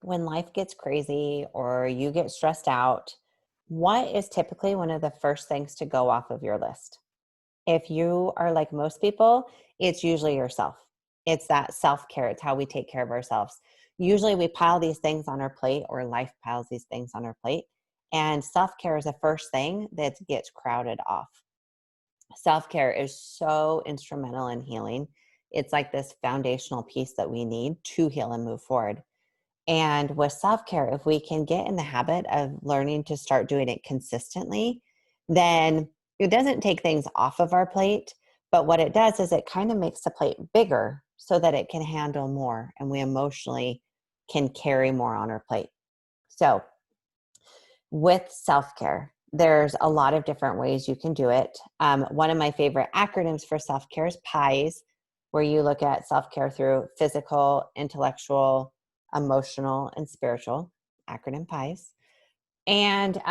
When life gets crazy or you get stressed out, what is typically one of the first things to go off of your list? If you are like most people, it's usually yourself. It's that self care. It's how we take care of ourselves. Usually we pile these things on our plate, or life piles these things on our plate. And self care is the first thing that gets crowded off. Self care is so instrumental in healing. It's like this foundational piece that we need to heal and move forward. And with self care, if we can get in the habit of learning to start doing it consistently, then it doesn't take things off of our plate. But what it does is it kind of makes the plate bigger so that it can handle more and we emotionally can carry more on our plate. So, with self care, there's a lot of different ways you can do it. One of my favorite acronyms for self care is PIES, where you look at self care through physical, intellectual, emotional, and spiritual. Acronym PIES. And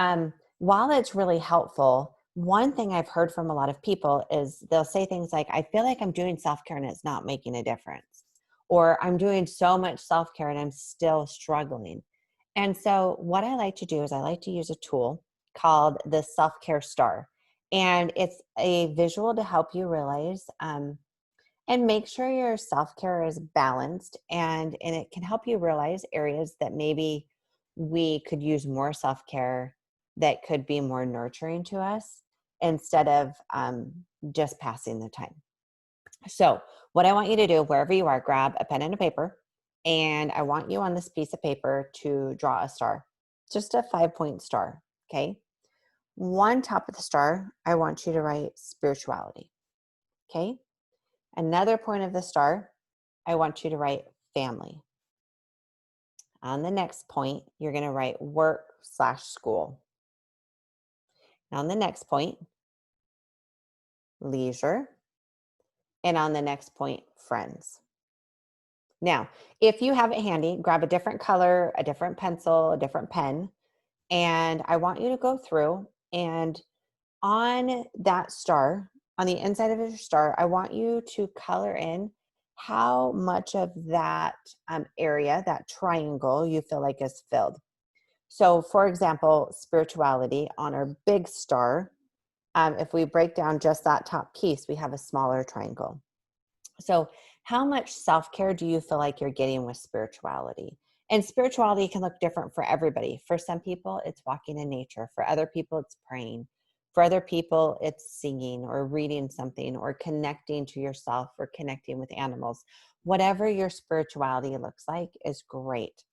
while it's really helpful, one thing I've heard from a lot of people is they'll say things like, I feel like I'm doing self care and it's not making a difference. Or I'm doing so much self care and I'm still struggling. And so, what I like to do is I like to use a tool called the Selfcare Star. And it's a visual to help you realize and make sure your self-care is balanced, and it can help you realize areas that maybe we could use more self-care, that could be more nurturing to us instead of just passing the time. So what I want you to do, wherever you are, grab a pen and a paper, and I want you on this piece of paper to draw a star, just a 5-point star. Okay, one top of the star, I want you to write spirituality. Okay, another point of the star, I want you to write family. On the next point, you're going to write work/school. Now on the next point, leisure. And on the next point, friends. Now, if you have it handy, grab a different color, a different pencil, a different pen, and I want you to go through and on that star, on the inside of your star, I want you to color in how much of that area, that triangle, you feel like is filled. So, for example, spirituality on our big star, if we break down just that top piece, we have a smaller triangle. So, how much self care do you feel like you're getting with spirituality? And spirituality can look different for everybody. For some people, it's walking in nature. For other people, it's praying. For other people, it's singing or reading something or connecting to yourself or connecting with animals. Whatever your spirituality looks like is great.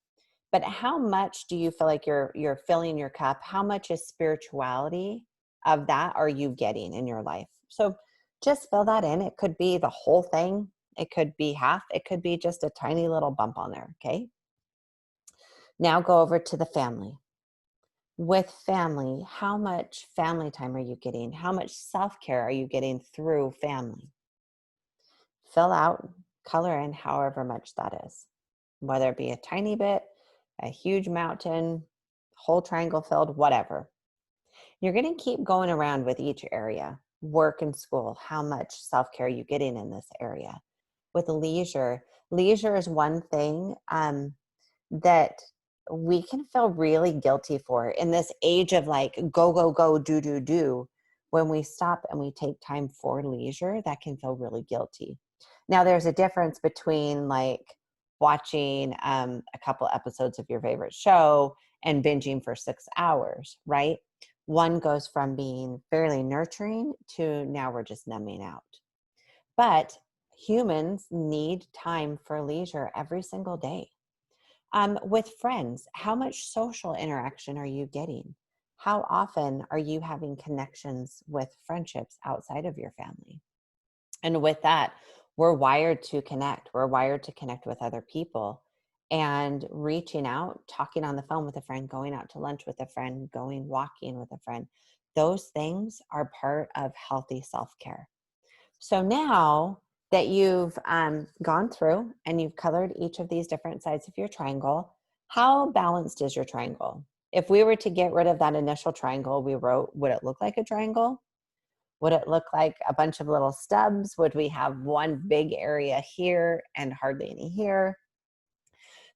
But how much do you feel like you're filling your cup? How much is spirituality of that are you getting in your life? So just fill that in. It could be the whole thing. It could be half. It could be just a tiny little bump on there. Okay. Now go over to the family. With family, how much family time are you getting? How much self-care are you getting through family? Fill out, color in however much that is, whether it be a tiny bit, a huge mountain, whole triangle filled, whatever. You're going to keep going around with each area. Work and school, how much self-care are you getting in this area? With leisure, leisure is one thing that we can feel really guilty for in this age of like go, go, go, do, do, do. When we stop and we take time for leisure, that can feel really guilty. Now, there's a difference between like watching a couple episodes of your favorite show and binging for 6 hours, right? One goes from being fairly nurturing to now we're just numbing out. But humans need time for leisure every single day. With friends, how much social interaction are you getting? How often are you having connections with friendships outside of your family? And with that, we're wired to connect. We're wired to connect with other people. And reaching out, talking on the phone with a friend, going out to lunch with a friend, going walking with a friend, those things are part of healthy self-care. So now that you've gone through and you've colored each of these different sides of your triangle, how balanced is your triangle? If we were to get rid of that initial triangle we wrote, would it look like a triangle? Would it look like a bunch of little stubs? Would we have one big area here and hardly any here?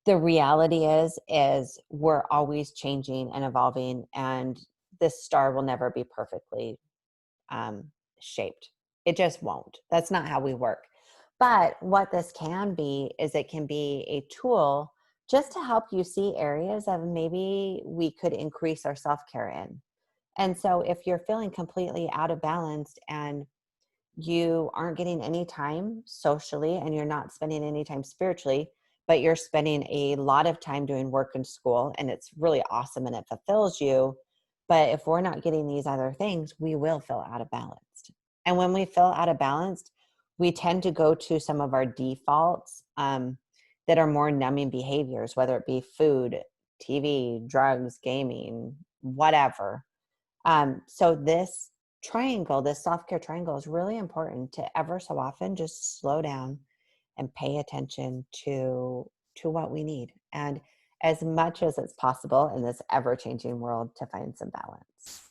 The reality is we're always changing and evolving, and this star will never be perfectly shaped. It just won't. That's not how we work. But what this can be is it can be a tool just to help you see areas of maybe we could increase our self-care in. And so if you're feeling completely out of balance and you aren't getting any time socially and you're not spending any time spiritually, but you're spending a lot of time doing work and school, and it's really awesome and it fulfills you. But if we're not getting these other things, we will feel out of balance. And when we feel out of balance, we tend to go to some of our defaults that are more numbing behaviors, whether it be food, TV, drugs, gaming, whatever. So this triangle, this self-care triangle is really important to ever so often just slow down and pay attention to what we need. And as much as it's possible in this ever-changing world to find some balance.